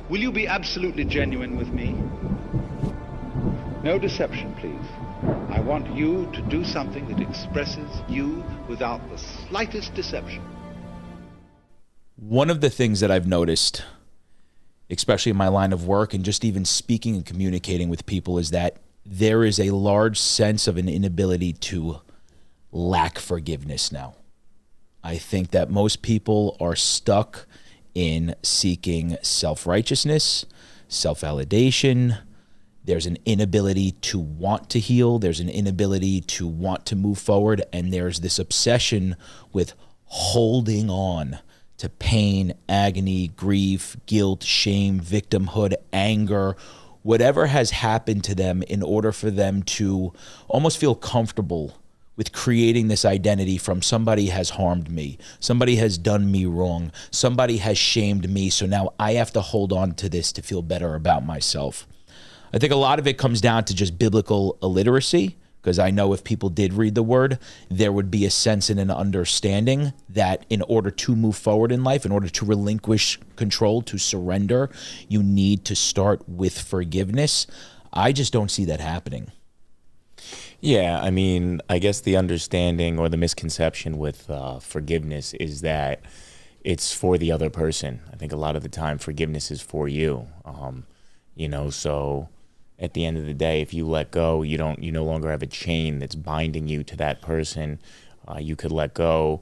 Will you be absolutely genuine with me? No deception, please. I want you to do something that expresses you without the slightest deception. One of the things that I've noticed, especially in my line of work and just even speaking and communicating with people, is that there is a large sense of an inability to lack forgiveness now. I think that most people are stuck in seeking self-righteousness, self-validation. There's an inability to want to heal. There's an inability to want to move forward. And there's this obsession with holding on to pain, agony, grief, guilt, shame, victimhood, anger, whatever has happened to them, in order for them to almost feel comfortable with creating this identity from somebody has harmed me, somebody has done me wrong, somebody has shamed me, so now I have to hold on to this to feel better about myself. I think a lot of it comes down to just biblical illiteracy, because I know if people did read the word, there would be a sense and an understanding that in order to move forward in life, in order to relinquish control, to surrender, you need to start with forgiveness. I just don't see that happening. Yeah, I mean, I guess the understanding or the misconception with forgiveness is that it's for the other person. I think a lot of the time forgiveness is for you. So at the end of the day, if you let go, you no longer have a chain that's binding you to that person. You could let go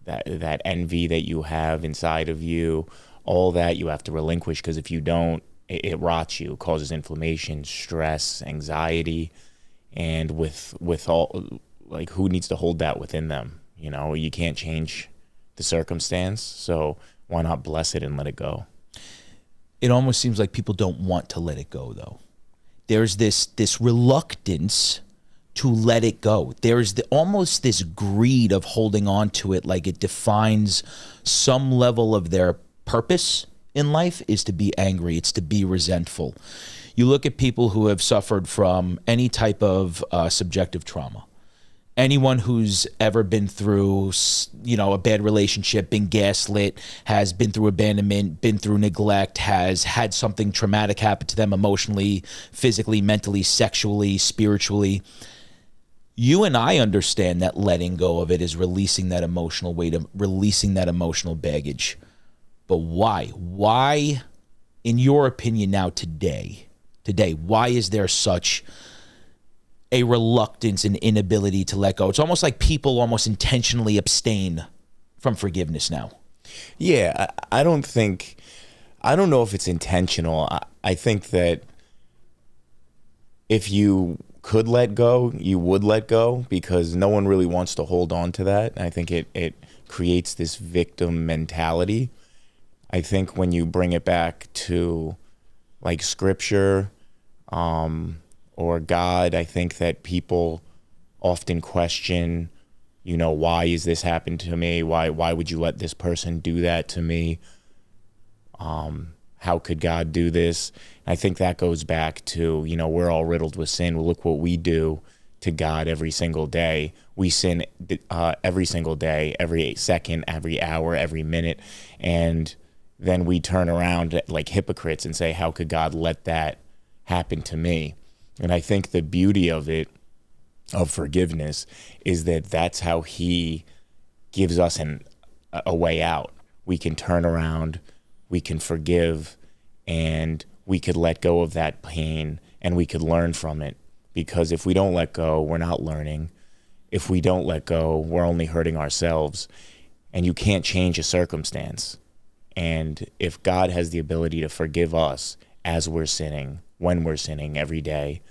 that envy that you have inside of you, all that you have to relinquish, because if you don't, it rots you, causes inflammation, stress, anxiety. And with all, like, who needs to hold that within them? You can't change the circumstance, so why not bless it and let it go? It almost seems like people don't want to let it go, though. There's this reluctance to let it go. There's almost this greed of holding on to it, like it defines some level of their purpose in life is to be angry. It's to be resentful. You look at people who have suffered from any type of subjective trauma. Anyone who's ever been through, a bad relationship, been gaslit, has been through abandonment, been through neglect, has had something traumatic happen to them emotionally, physically, mentally, sexually, spiritually. You and I understand that letting go of it is releasing that emotional weight, releasing that emotional baggage. But why? Why, in your opinion now, today, why is there such a reluctance and inability to let go? It's almost like people almost intentionally abstain from forgiveness now. Yeah, I don't know if it's intentional. I think that if you could let go, you would let go, because no one really wants to hold on to that. I think it creates this victim mentality. I think when you bring it back to like scripture, or God, I think that people often question, why is this happened to me? Why would you let this person do that to me? How could God do this? I think that goes back to, we're all riddled with sin. Well, look what we do to God every single day. We sin every single day, every second, every hour, every minute. And then we turn around like hypocrites and say, how could God let that happen to me? And I think the beauty of forgiveness, is that that's how he gives us a way out. We can turn around, we can forgive, and we could let go of that pain, and we could learn from it. Because if we don't let go, we're not learning. If we don't let go, we're only hurting ourselves. And you can't change a circumstance. And if God has the ability to forgive us as we're sinning, when we're sinning every day,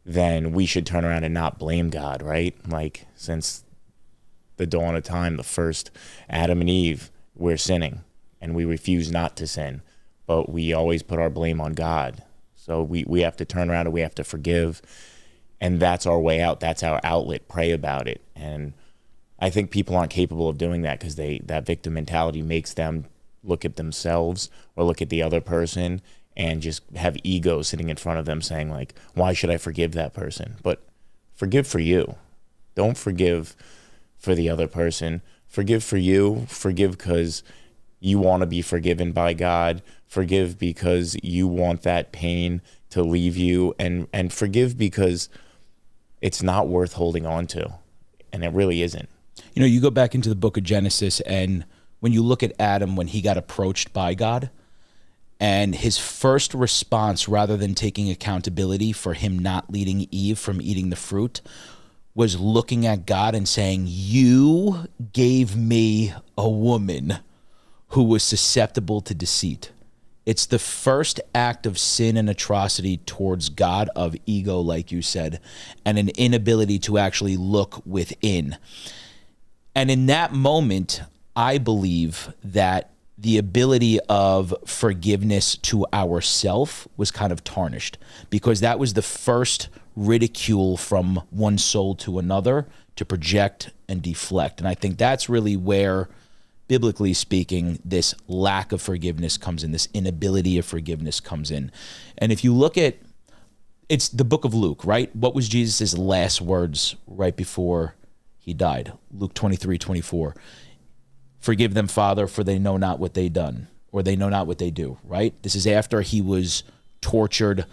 then we should turn around and not blame God, right? Like, since the dawn of time, the first Adam and Eve, we're sinning, and we refuse not to sin, but we always put our blame on God. So we have to turn around and we have to forgive, and that's our way out. That's our outlet. Pray about it. And I think people aren't capable of doing that, because that victim mentality makes them look at themselves or look at the other person and just have ego sitting in front of them saying, like, why should I forgive that person? But forgive for you. Don't forgive for the other person. Forgive for you. Forgive because you want to be forgiven by God. Forgive because you want that pain to leave you, and forgive because it's not worth holding on to. And it really isn't. You know, you go back into the book of Genesis, and when you look at Adam, when he got approached by God, and his first response, rather than taking accountability for him not leading Eve from eating the fruit, was looking at God and saying, you gave me a woman who was susceptible to deceit. It's the first act of sin and atrocity towards God, of ego, like you said, and an inability to actually look within. And in that moment, I believe that the ability of forgiveness to ourself was kind of tarnished, because that was the first ridicule from one soul to another to project and deflect. And I think that's really where, biblically speaking, this lack of forgiveness comes in, this inability of forgiveness comes in. And if you look at, it's the book of Luke, right? What was Jesus' last words right before he died? Luke 23:24. Forgive them, Father, for they know not what they done, or they know not what they do, right? This is after he was tortured,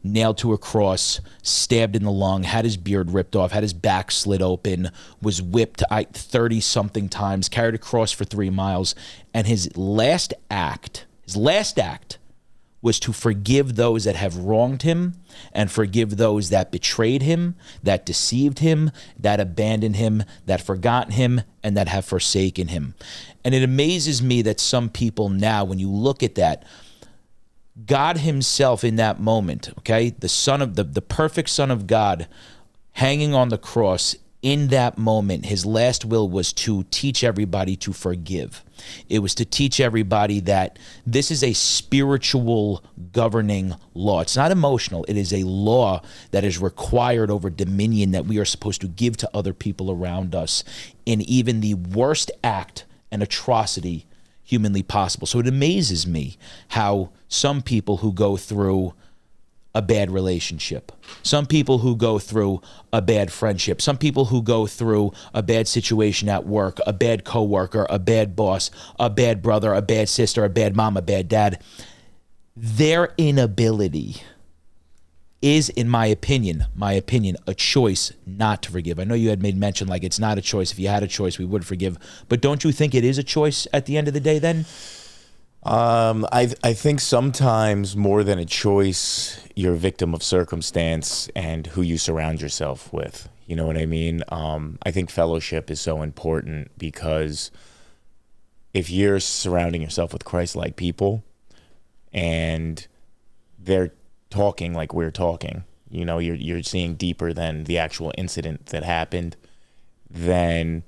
nailed to a cross, stabbed in the lung, had his beard ripped off, had his back slit open, was whipped 30-something times, carried a cross for 3 miles, and his last act was to forgive those that have wronged him and forgive those that betrayed him, that deceived him, that abandoned him, that forgot him, and that have forsaken him. And it amazes me that some people now, when you look at that, God himself in that moment, okay, the son of the perfect Son of God hanging on the cross, in that moment, his last will was to teach everybody to forgive. It was to teach everybody that this is a spiritual governing law. It's not emotional. It is a law that is required over dominion that we are supposed to give to other people around us in even the worst act and atrocity humanly possible. So it amazes me how some people who go through a bad relationship, some people who go through a bad friendship, some people who go through a bad situation at work, a bad coworker, a bad boss, a bad brother, a bad sister, a bad mom, a bad dad, their inability is, in my opinion, a choice not to forgive. I know you had made mention like it's not a choice. If you had a choice, we would forgive. But don't you think it is a choice at the end of the day then? I think sometimes more than a choice, you're a victim of circumstance and who you surround yourself with. You know what I mean? I think fellowship is so important, because if you're surrounding yourself with Christ-like people and they're talking like we're talking, you know, you're seeing deeper than the actual incident that happened, then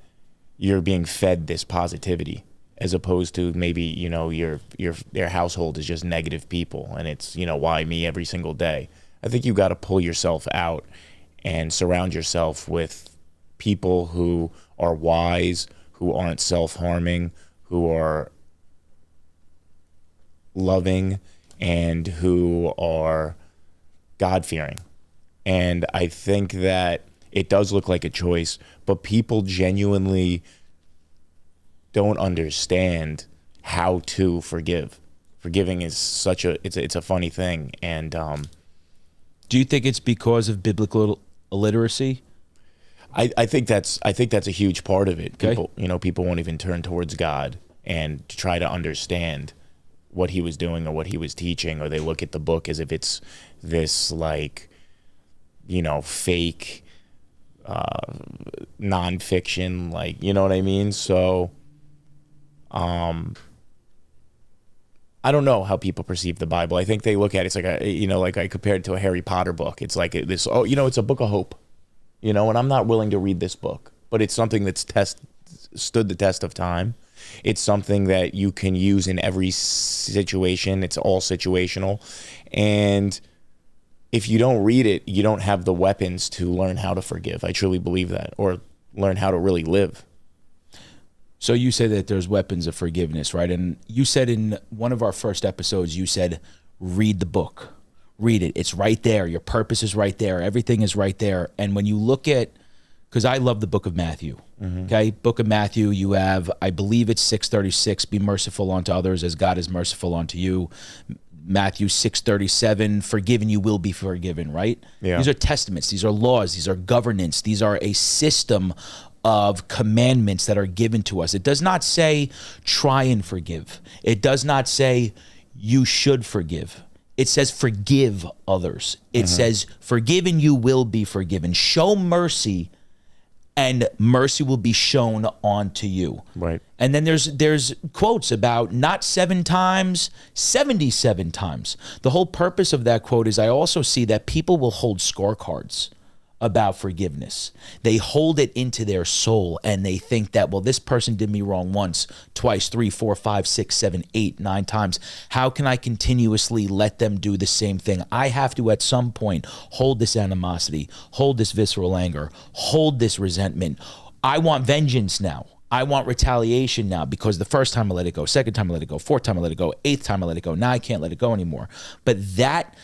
you're being fed this positivity, as opposed to maybe, you know, your household is just negative people and it's, you know, why me every single day. I think you got to pull yourself out and surround yourself with people who are wise, who aren't self-harming, who are loving, and who are God-fearing. And I think that it does look like a choice, but people genuinely don't understand how to forgive. Forgiving is such it's a funny thing. And do you think it's because of biblical illiteracy? I think that's a huge part of it. Okay. People won't even turn towards God and try to understand what he was doing or what he was teaching, or they look at the book as if it's this, like, you know, fake nonfiction, like, you know what I mean? So I don't know how people perceive the Bible. I think they look at it, it's like I compared it to a Harry Potter book. It's like this, it's a book of hope, you know, and I'm not willing to read this book, but it's something that's stood the test of time. It's something that you can use in every situation. It's all situational. And if you don't read it, you don't have the weapons to learn how to forgive. I truly believe that, or learn how to really live. So you say that there's weapons of forgiveness, right? And you said in one of our first episodes, you said, read the book. Read it. It's right there. Your purpose is right there. Everything is right there. And when you look at because I love the book of Matthew. Okay, book of Matthew, you have, I believe it's 6:36, be merciful unto others as God is merciful unto you. Matthew 6:37, forgiven you will be forgiven, right? Yeah. These are testaments, these are laws, these are governance, these are a system of commandments that are given to us. It does not say try and forgive. It does not say you should forgive. It says forgive others. It says forgiven you will be forgiven. Show mercy and mercy will be shown onto you. Right. And then there's quotes about not 7 times, 77 times. The whole purpose of that quote is I also see that people will hold scorecards about forgiveness. They hold it into their soul and they think that, well, this person did me wrong once, twice, 3, 4, 5, 6, 7, 8, 9 times. How can I continuously let them do the same thing? I have to at some point hold this animosity, hold this visceral anger, hold this resentment. I want vengeance now. I want retaliation now because the first time I let it go, second time I let it go, fourth time I let it go, 8th time I let it go. Now I can't let it go anymore. But that,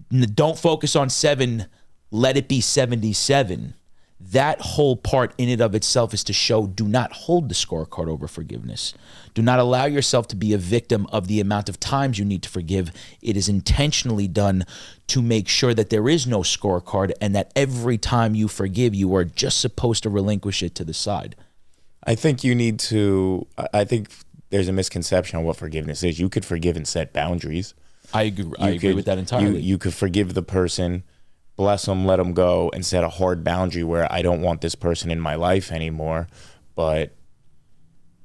don't focus on 7, let it be 77. That whole part in and of itself is to show, do not hold the scorecard over forgiveness. Do not allow yourself to be a victim of the amount of times you need to forgive. It is intentionally done to make sure that there is no scorecard and that every time you forgive, you are just supposed to relinquish it to the side. I think there's a misconception on what forgiveness is. You could forgive and set boundaries. I agree with that entirely. You could forgive the person, bless them, let them go, and set a hard boundary where I don't want this person in my life anymore, but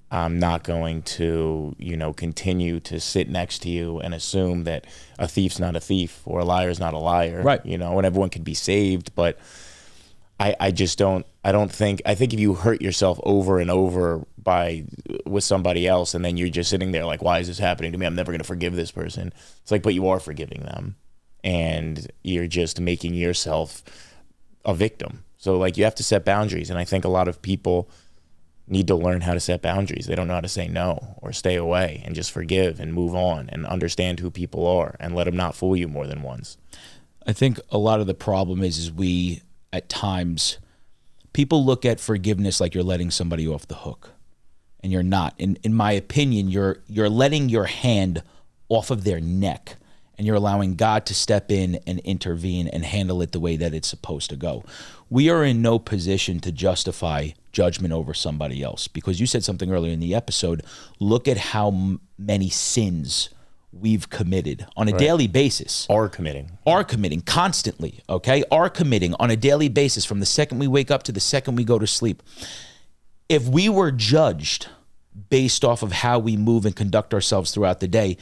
I'm not going to, continue to sit next to you and assume that a thief's not a thief or a liar's not a liar, right? And everyone can be saved, but I think if you hurt yourself over and over with somebody else and then you're just sitting there like, why is this happening to me? I'm never going to forgive this person. It's like, but you are forgiving them. And you're just making yourself a victim. So like you have to set boundaries. And I think a lot of people need to learn how to set boundaries. They don't know how to say no or stay away and just forgive and move on and understand who people are and let them not fool you more than once. I think a lot of the problem is we, at times, people look at forgiveness like you're letting somebody off the hook. And you're not. In my opinion, you're letting your hand off of their neck. And you're allowing God to step in and intervene and handle it the way that it's supposed to go. We are in no position to justify judgment over somebody else because you said something earlier in the episode. Look at how many sins we've committed on a daily basis. Are committing constantly, okay? Are committing on a daily basis from the second we wake up to the second we go to sleep. If we were judged based off of how we move and conduct ourselves throughout the day,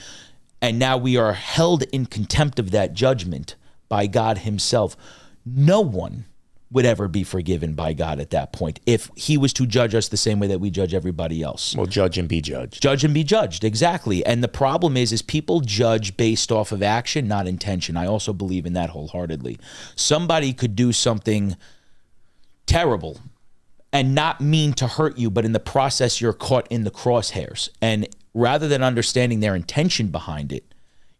and now we are held in contempt of that judgment by God himself, no one would ever be forgiven by God at that point if he was to judge us the same way that we judge everybody else. Well, judge and be judged. Judge and be judged, exactly. And the problem is people judge based off of action, not intention. I also believe in that wholeheartedly. Somebody could do something terrible and not mean to hurt you, but in the process, you're caught in the crosshairs. And rather than understanding their intention behind it,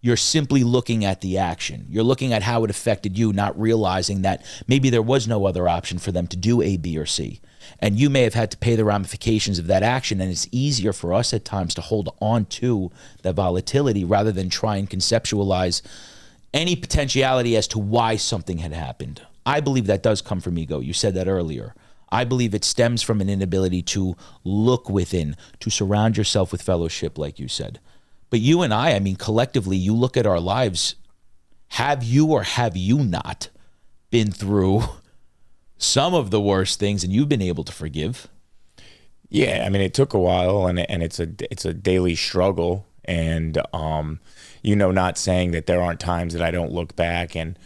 you're simply looking at the action. You're looking at how it affected you, not realizing that maybe there was no other option for them to do A, B, or C. And you may have had to pay the ramifications of that action, and it's easier for us at times to hold on to that volatility rather than try and conceptualize any potentiality as to why something had happened. I believe that does come from ego. You said that earlier. I believe it stems from an inability to look within, to surround yourself with fellowship, like you said. But you and I mean, collectively, you look at our lives, have you or have you not been through some of the worst things and you've been able to forgive? Yeah, I mean, it took a while and it's a daily struggle. And, not saying that there aren't times that I don't look back and,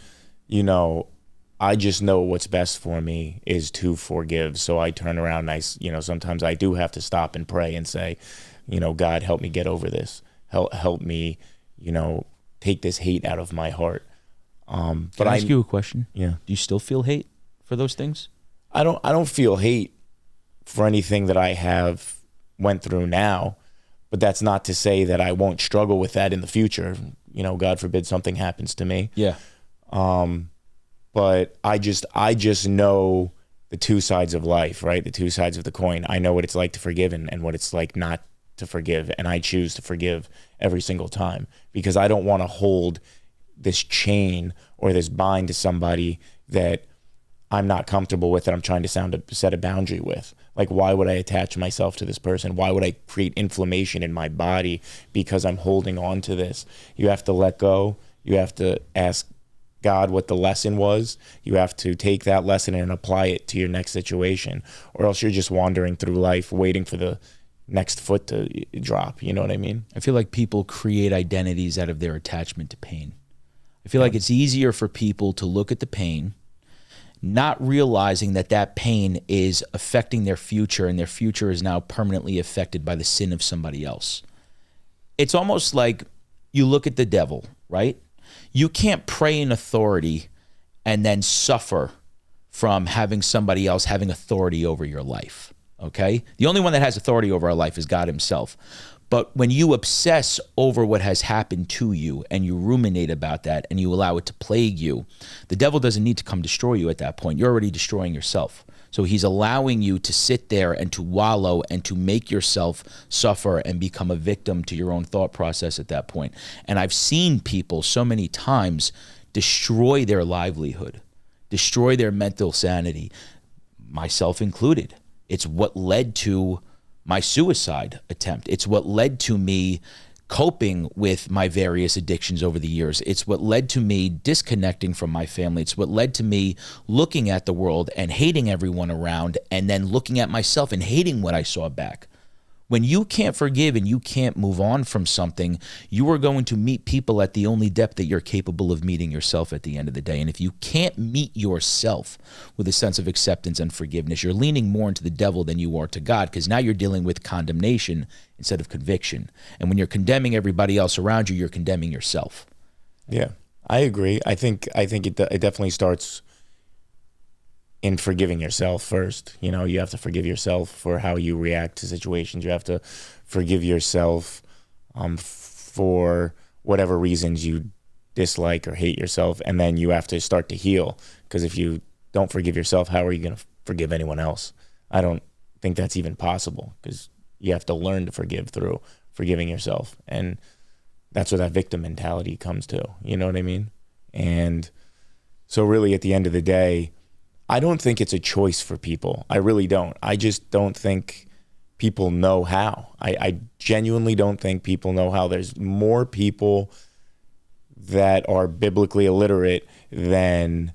I just know what's best for me is to forgive. So I turn around and sometimes I do have to stop and pray and say, God, help me get over this. Help me, take this hate out of my heart. Can I ask you a question? Yeah. Do you still feel hate for those things? I don't feel hate for anything that I have went through now, but that's not to say that I won't struggle with that in the future. God forbid something happens to me. Yeah. But I just know the two sides of life, right? The two sides of the coin. I know what it's like to forgive and what it's like not to forgive. And I choose to forgive every single time because I don't want to hold this chain or this bind to somebody that I'm not comfortable with, that I'm trying to set a boundary with. Like, why would I attach myself to this person? Why would I create inflammation in my body because I'm holding on to this? You have to let go. You have to ask God what the lesson was. You have to take that lesson and apply it to your next situation, or else you're just wandering through life waiting for the next foot to drop. You know what I mean? I feel like people create identities out of their attachment to pain. I feel like it's easier for people to look at the pain, not realizing that that pain is affecting their future, and their future is now permanently affected by the sin of somebody else. It's almost like you look at the devil, right? You can't pray in authority and then suffer from having somebody else having authority over your life, okay? The only one that has authority over our life is God himself. But when you obsess over what has happened to you and you ruminate about that and you allow it to plague you, the devil doesn't need to come destroy you at that point. You're already destroying yourself. So he's allowing you to sit there and to wallow and to make yourself suffer and become a victim to your own thought process at that point. And I've seen people so many times destroy their livelihood, destroy their mental sanity, myself included. It's what led to my suicide attempt. It's what led to me coping with my various addictions over the years. It's what led to me disconnecting from my family. It's what led to me looking at the world and hating everyone around, and then looking at myself and hating what I saw back. When you can't forgive and you can't move on from something, you are going to meet people at the only depth that you're capable of meeting yourself at the end of the day. And if you can't meet yourself with a sense of acceptance and forgiveness, you're leaning more into the devil than you are to God, because now you're dealing with condemnation instead of conviction. And when you're condemning everybody else around you, you're condemning yourself. Yeah, I agree. I think it definitely starts in forgiving yourself first. You know, you have to forgive yourself for how you react to situations. You have to forgive yourself for whatever reasons you dislike or hate yourself, and then you have to start to heal. Because if you don't forgive yourself, how are you going to forgive anyone else? I don't think that's even possible, because you have to learn to forgive through forgiving yourself. And that's where that victim mentality comes to. You know what I mean? And so really at the end of the day, I don't think it's a choice for people. I really don't. I just don't think people know how. I genuinely don't think people know how. There's more people that are biblically illiterate than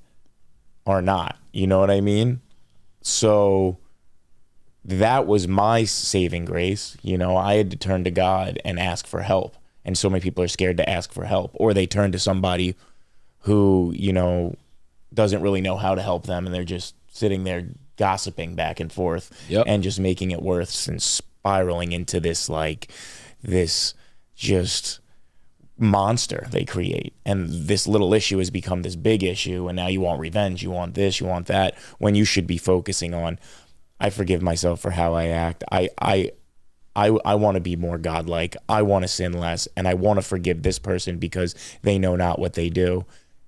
are not. You know what I mean? So that was my saving grace. You know, I had to turn to God and ask for help. And so many people are scared to ask for help, or they turn to somebody who, you know, doesn't really know how to help them, and they're just sitting there gossiping back and forth. Yep. And just making it worse and spiraling into this just monster they create. And this little issue has become this big issue, and now you want revenge, you want this, you want that, when you should be focusing on, I forgive myself for how I act. I want to be more godlike. I want to sin less, and I want to forgive this person because they know not what they do.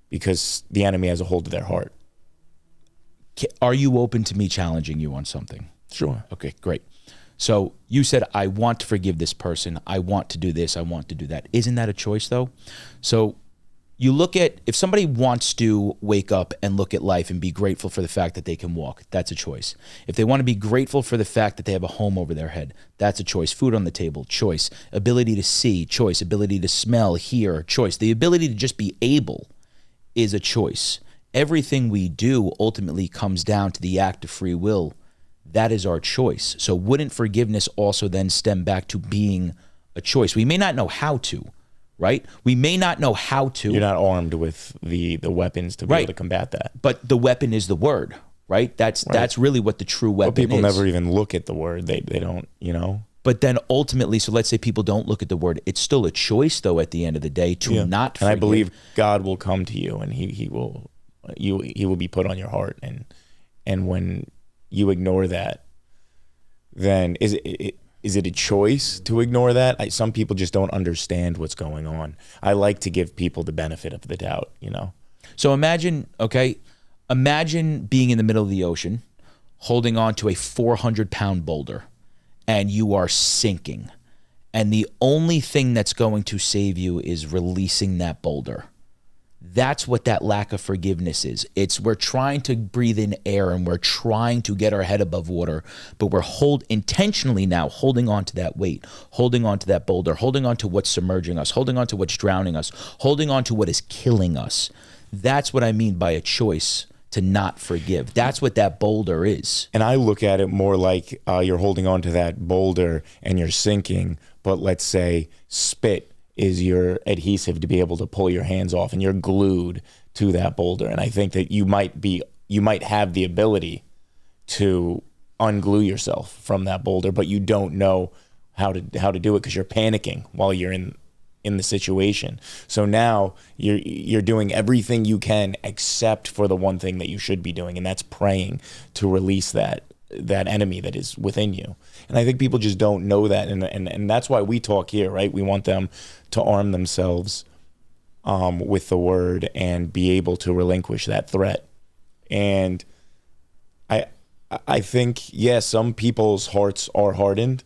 Because the enemy has a hold of their heart. Are you open to me challenging you on something? Sure. Okay, great. So you said, I want to forgive this person. I want to do this. I want to do that. Isn't that a choice, though? So you look at, if somebody wants to wake up and look at life and be grateful for the fact that they can walk, that's a choice. If they want to be grateful for the fact that they have a home over their head, that's a choice. Food on the table, choice. Ability to see, choice. Ability to smell, hear, choice. The ability to just be able is a choice. Everything we do ultimately comes down to the act of free will. That is our choice. So wouldn't forgiveness also then stem back to being a choice? We may not know how to, right? We may not know how to. You're not armed with the weapons to be able to combat that. But the weapon is the word, right? That's really what the true weapon is. But people never even look at the word. They don't, you know. But then ultimately, so let's say people don't look at the word. It's still a choice, though, at the end of the day, to not forgive. And I believe God will come to you, and he will be put on your heart. And when you ignore that, then is it a choice to ignore that? Some people just don't understand what's going on. I like to give people the benefit of the doubt, you know. So imagine being in the middle of the ocean holding on to a 400-pound boulder and you are sinking. And the only thing that's going to save you is releasing that boulder. That's what that lack of forgiveness is. We're trying to breathe in air and we're trying to get our head above water, but we're intentionally now holding on to that weight, holding on to that boulder, holding on to what's submerging us, holding on to what's drowning us, holding on to what is killing us. That's what I mean by a choice to not forgive. That's what that boulder is. And I look at it more like you're holding on to that boulder and you're sinking, but let's say spit is your adhesive to be able to pull your hands off, and you're glued to that boulder. And I think that you might have the ability to unglue yourself from that boulder, but you don't know how to do it because you're panicking while you're in the situation. So now you're doing everything you can except for the one thing that you should be doing, and that's praying to release that enemy that is within you. And I think people just don't know that, and that's why we talk here, right? We want them to arm themselves with the word and be able to relinquish that threat. And I think, some people's hearts are hardened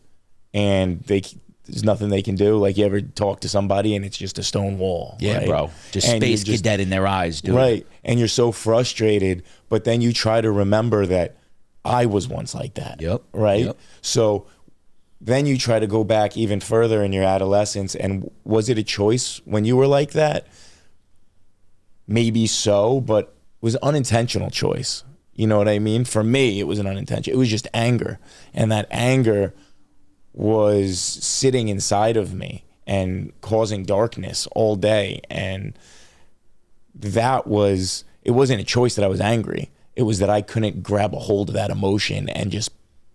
and there's nothing they can do. Like, you ever talk to somebody and it's just a stone wall? Yeah, right? bro. Just and space cadet in their eyes, dude. Right. And you're so frustrated, but then you try to remember that I was once like that. Yep. Right? Yep. So then you try to go back even further in your adolescence. And was it a choice when you were like that? Maybe so, but it was an unintentional choice. You know what I mean? For me, it was an unintentional. It was just anger. And that anger was sitting inside of me and causing darkness all day. And it wasn't a choice that I was angry. It was that I couldn't grab a hold of that emotion and just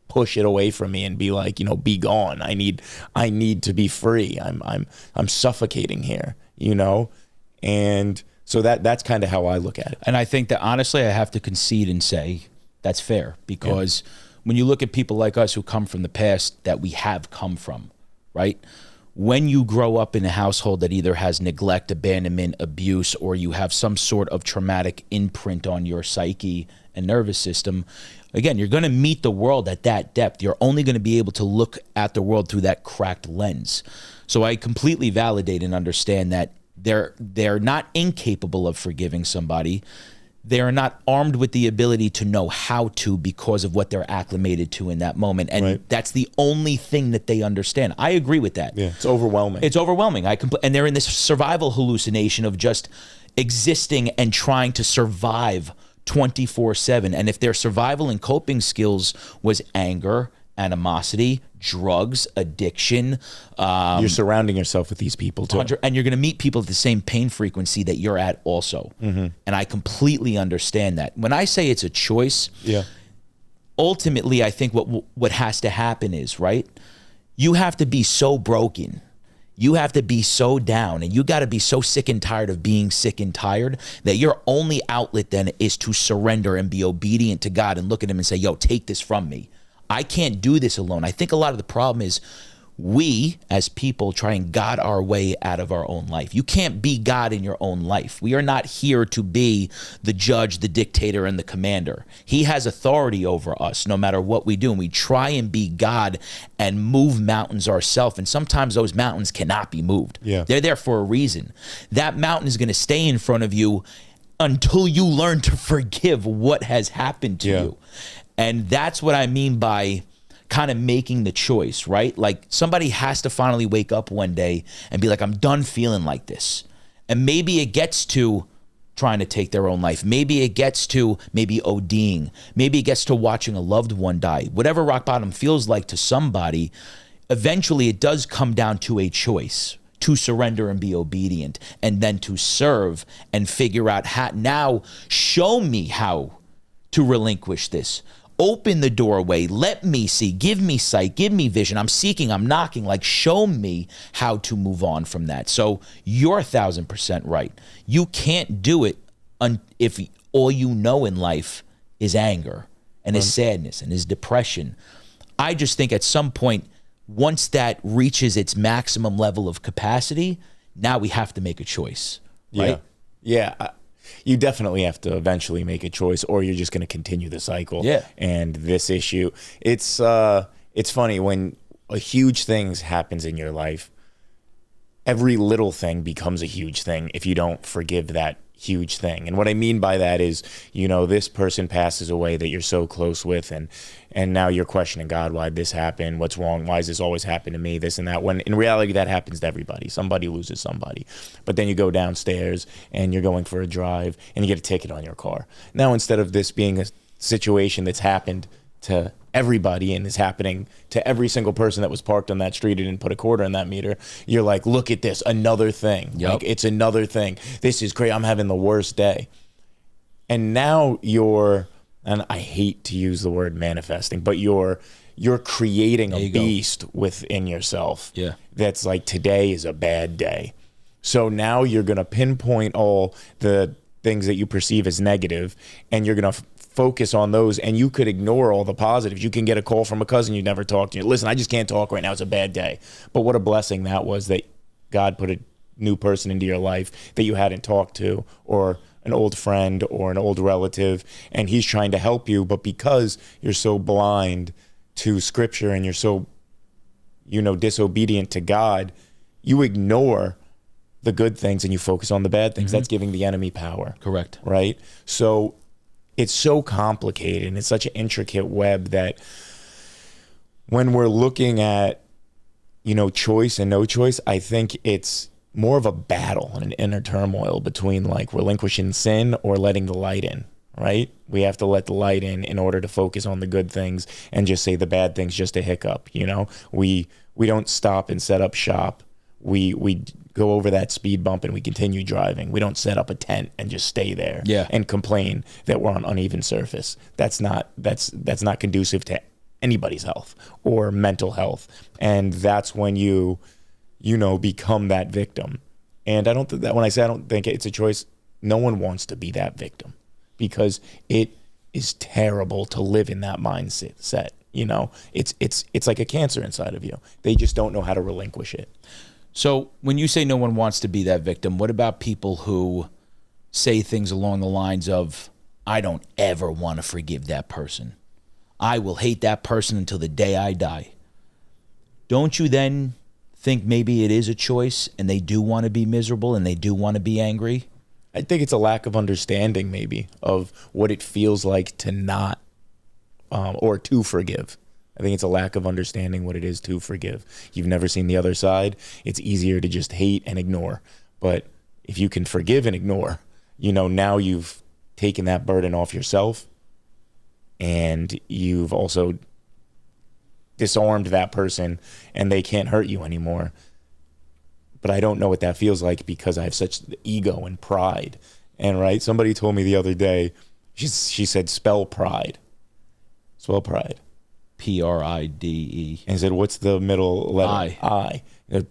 push it away from me and be like, be gone. I need to be free. I'm suffocating here, And so that's kind of how I look at it. And I think that honestly, I have to concede and say that's fair, because when you look at people like us who come from the past that we have come from, right? When you grow up in a household that either has neglect, abandonment, abuse, or you have some sort of traumatic imprint on your psyche and nervous system, again, you're going to meet the world at that depth. You're only going to be able to look at the world through that cracked lens. So I completely validate and understand that they're not incapable of forgiving somebody. They are not armed with the ability to know how to because of what they're acclimated to in that moment. And that's the only thing that they understand. I agree with that. Yeah, it's overwhelming. It's overwhelming. And they're in this survival hallucination of just existing and trying to survive 24/7. And if their survival and coping skills was anger, animosity, drugs, addiction. You're surrounding yourself with these people too. And you're going to meet people at the same pain frequency that you're at also. Mm-hmm. And I completely understand that. When I say it's a choice, ultimately I think what has to happen is, right, you have to be so broken. You have to be so down, and you got to be so sick and tired of being sick and tired that your only outlet then is to surrender and be obedient to God and look at him and say, yo, take this from me. I can't do this alone. I think a lot of the problem is we as people try and God our way out of our own life. You can't be God in your own life. We are not here to be the judge, the dictator, and the commander. He has authority over us no matter what we do. And we try and be God and move mountains ourselves. And sometimes those mountains cannot be moved. Yeah. They're there for a reason. That mountain is going to stay in front of you until you learn to forgive what has happened to you. And that's what I mean by kind of making the choice, right? Like somebody has to finally wake up one day and be like, I'm done feeling like this. And maybe it gets to trying to take their own life. Maybe it gets to ODing. Maybe it gets to watching a loved one die. Whatever rock bottom feels like to somebody, eventually it does come down to a choice to surrender and be obedient, and then to serve and figure out how, now show me how to relinquish this. Open the doorway. Let me see. Give me sight. Give me vision. I'm seeking. I'm knocking. Like, show me how to move on from that. So you're 1,000% right. You can't do it if all you know in life is anger and is sadness and is depression. I just think at some point, once that reaches its maximum level of capacity, now we have to make a choice, right? Yeah. you definitely have to eventually make a choice, or you're just going to continue the cycle. Yeah. And this issue, it's funny when a huge thing happens in your life, every little thing becomes a huge thing if you don't forgive that huge thing. And what I mean by that is, this person passes away that you're so close with, and now you're questioning God, why'd this happen? What's wrong? Why does this always happen to me? This and that. When in reality, that happens to everybody. Somebody loses somebody. But then you go downstairs and you're going for a drive and you get a ticket on your car. Now, instead of this being a situation that's happened to everybody and is happening to every single person that was parked on that street and didn't put a quarter in that meter, you're like, look at this, another thing. Yep. Like, it's another thing. This is great. I'm having the worst day. And now and I hate to use the word manifesting, but you're creating a beast within yourself. Yeah. That's like, today is a bad day. So now you're going to pinpoint all the things that you perceive as negative, and you're going to focus on those, and you could ignore all the positives. You can get a call from a cousin you never talked to. Listen, I just can't talk right now. It's a bad day. But what a blessing that was, that God put a new person into your life that you hadn't talked to, or an old friend or an old relative, and he's trying to help you. But because you're so blind to Scripture and you're so, disobedient to God, you ignore the good things and you focus on the bad things. That's giving the enemy power. Correct. Right? So it's so complicated, and it's such an intricate web that when we're looking at, choice and no choice, I think it's more of a battle and an inner turmoil between like relinquishing sin or letting the light in, right? We have to let the light in order to focus on the good things and just say the bad things just a hiccup. We don't stop and set up shop. We go over that speed bump and we continue driving. We don't set up a tent and just stay there and complain that we're on uneven surface. That's not conducive to anybody's health or mental health. And that's when you become that victim. And I don't think that when I say I don't think it's a choice, no one wants to be that victim, because it is terrible to live in that mindset. It's like a cancer inside of you. They just don't know how to relinquish it. So when you say no one wants to be that victim, what about people who say things along the lines of, I don't ever want to forgive that person. I will hate that person until the day I die. Don't you then think maybe it is a choice and they do want to be miserable and they do want to be angry? I think it's a lack of understanding maybe of what it feels like to not or to forgive. I think it's a lack of understanding what it is to forgive. You've never seen the other side. It's easier to just hate and ignore. But if you can forgive and ignore, now you've taken that burden off yourself, and you've also disarmed that person and they can't hurt you anymore. But I don't know what that feels like, because I have such ego and pride. And right, somebody told me the other day, she said, spell pride. Spell pride. Pride. And I said, what's the middle letter? I.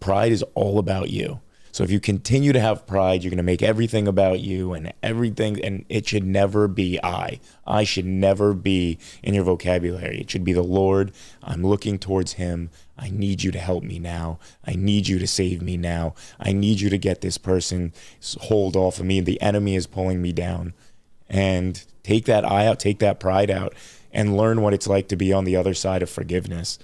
Pride is all about you. So if you continue to have pride, you're going to make everything about you, and it should never be I. I should never be in your vocabulary. It should be the Lord. I'm looking towards him. I need you to help me now. I need you to save me now. I need you to get this person's hold off of me. The enemy is pulling me down. And take that I out, take that pride out, and learn what it's like to be on the other side of forgiveness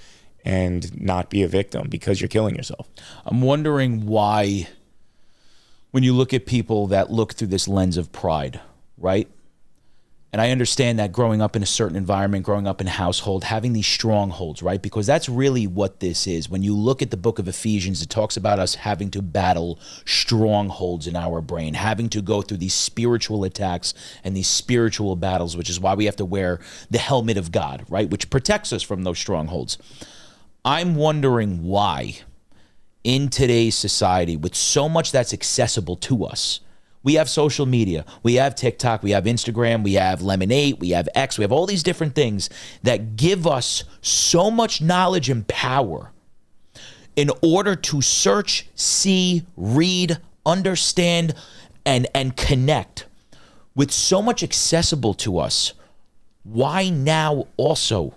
and not be a victim, because you're killing yourself. I'm wondering why, when you look at people that look through this lens of pride, right? And I understand that growing up in a certain environment, growing up in a household, having these strongholds, right? Because that's really what this is. When you look at the book of Ephesians, it talks about us having to battle strongholds in our brain, having to go through these spiritual attacks and these spiritual battles, which is why we have to wear the helmet of God, right? Which protects us from those strongholds. I'm wondering why, in today's society, with so much that's accessible to us, we have social media, we have TikTok, we have Instagram, we have Lemonade, we have X, we have all these different things that give us so much knowledge and power in order to search, see, read, understand, and connect. With so much accessible to us, why now also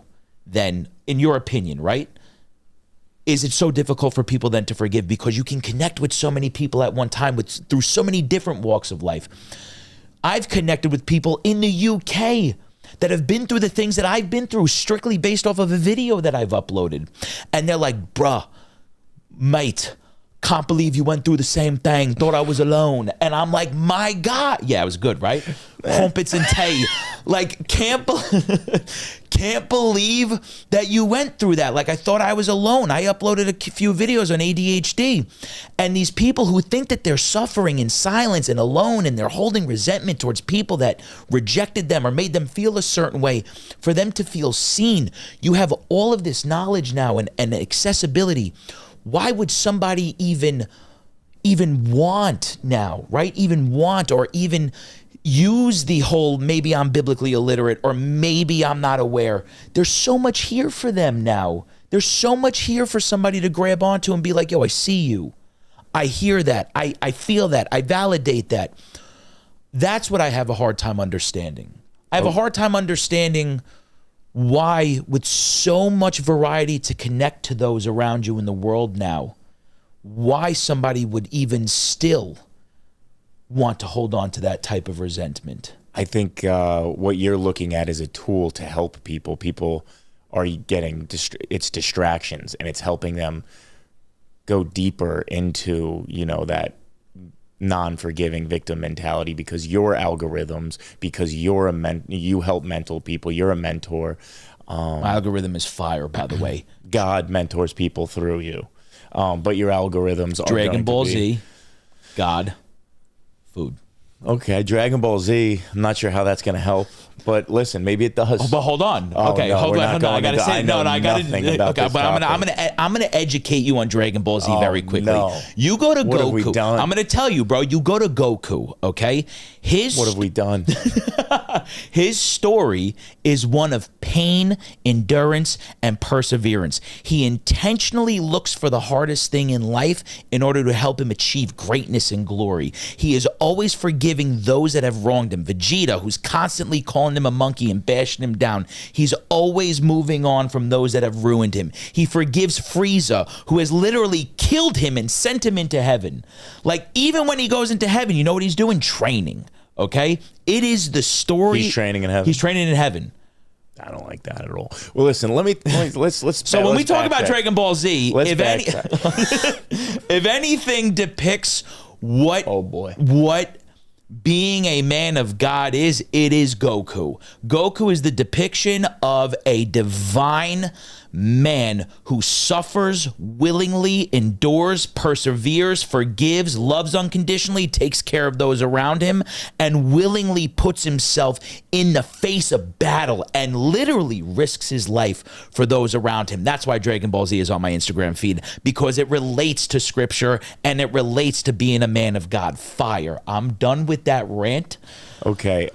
then, in your opinion, right? Is it so difficult for people then to forgive, because you can connect with so many people at one time through so many different walks of life? I've connected with people in the UK that have been through the things that I've been through strictly based off of a video that I've uploaded. And they're like, bruh, mate, can't believe you went through the same thing. Thought I was alone. And I'm like, my God. Yeah, it was good, right? Crumpets and tea. Like, can't believe that you went through that. Like, I thought I was alone. I uploaded a few videos on ADHD. And these people who think that they're suffering in silence and alone, and they're holding resentment towards people that rejected them or made them feel a certain way, for them to feel seen. You have all of this knowledge now and accessibility. Why would somebody even want now, right? Even want or even use the whole maybe I'm biblically illiterate or maybe I'm not aware. There's so much here for them now. There's so much here for somebody to grab onto and be like, yo, I see you. I hear that. I feel that. I validate that. That's what I have a hard time understanding. I have a hard time understanding why, with so much variety to connect to those around you in the world now, why somebody would even still want to hold on to that type of resentment. I think what you're looking at is a tool to help people. People are getting it's distractions, and it's helping them go deeper into, you know, that non-forgiving victim mentality, because your algorithms, because you're you help mental people, you're a mentor. My algorithm is fire, by the way. God mentors people through you, but your algorithms are Dragon Ball Z, God, food. Okay, Dragon Ball Z. I'm not sure how that's going to help, but listen, maybe it does. Oh, but hold on. Okay, no, hold we're on. not I gotta going say into- I know I gotta. nothing about Okay, this but I'm gonna educate you on Dragon Ball Z very quickly. no. You go to What Goku. have we done? I'm gonna tell you, bro. You go to Goku. Okay, What have we done? His story is one of pain, endurance, and perseverance. He intentionally looks for the hardest thing in life in order to help him achieve greatness and glory. He is always forgiving those that have wronged him. Vegeta, who's constantly calling him a monkey and bashing him down, he's always moving on from those that have ruined him. He forgives Frieza, who has literally killed him and sent him into heaven. Like, even when he goes into heaven, you know what he's doing? Training. Okay? It is the story. He's training in heaven. He's training in heaven. I don't like that at all. Well, listen, let's. So when we talk about Dragon Ball Z, Let's if anything depicts what what being a man of God is, it is Goku. Goku is the depiction of a divine man who suffers willingly, endures, perseveres, forgives, loves unconditionally, takes care of those around him, and willingly puts himself in the face of battle and literally risks his life for those around him. That's why Dragon Ball Z is on my Instagram feed, because it relates to scripture and it relates to being a man of God. Fire. I'm done with that rant. Okay,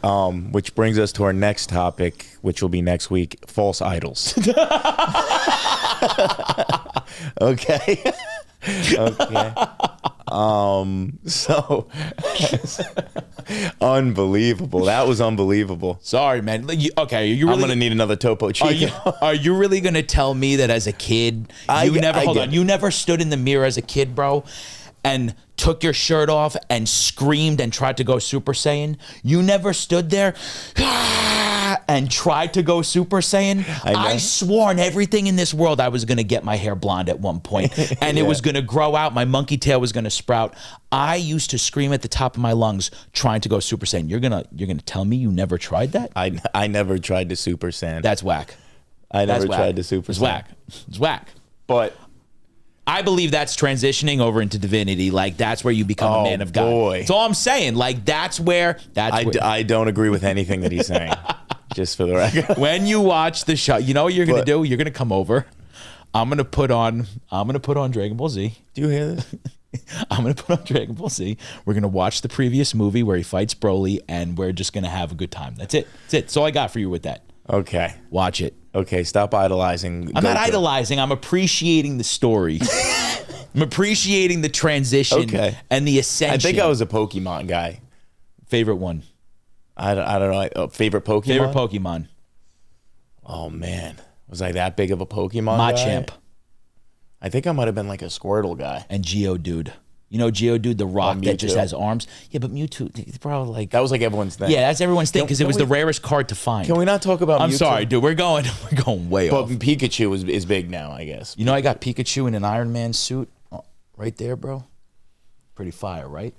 which brings us to our next topic, which will be next week: false idols. Okay. Okay. So unbelievable. That was unbelievable. Sorry, man. Okay, are you really, I'm gonna need another Topo Chico. Are you really gonna tell me that as a kid you never stood in the mirror as a kid, bro, and took your shirt off and screamed and tried to go Super Saiyan? You never stood there and tried to go Super Saiyan? I swore on everything in this world I was going to get my hair blonde at one point, and it was going to grow out. My monkey tail was going to sprout. I used to scream at the top of my lungs trying to go Super Saiyan. You're gonna tell me you never tried that? I never tried to Super Saiyan. That's whack. I never tried to Super Saiyan. It's whack. It's whack. But I believe that's transitioning over into divinity. Like, that's where you become a man of God. Boy. That's all I'm saying. Like, that's where. I don't agree with anything that he's saying. Just for the record. When you watch the show, you know what you're gonna do? You're gonna come over. I'm gonna put on Dragon Ball Z. Do you hear this? I'm gonna put on Dragon Ball Z. We're gonna watch the previous movie where he fights Broly, and we're just gonna have a good time. That's it. That's it. That's all I got for you with that. Okay. Watch it. Okay, stop idolizing. I'm not idolizing. I'm appreciating the story. I'm appreciating the transition and the ascension. I think I was a Pokemon guy. Favorite one? I don't know. Favorite Pokemon? Favorite Pokemon? Oh, man. Was I that big of a Pokemon guy? Machamp. I think I might have been like a Squirtle guy. And Geodude. You know, Geodude, the rock that just Mewtwo. has arms. Yeah, but Mewtwo, bro, like That was like everyone's thing. yeah, that's everyone's thing because it Can was we- the rarest card to find. Can we not talk about I'm Mewtwo? sorry, dude. We're going way But off. Pikachu is big now, I guess. You know, I got Pikachu in an Iron Man suit right there, bro. Pretty fire, right?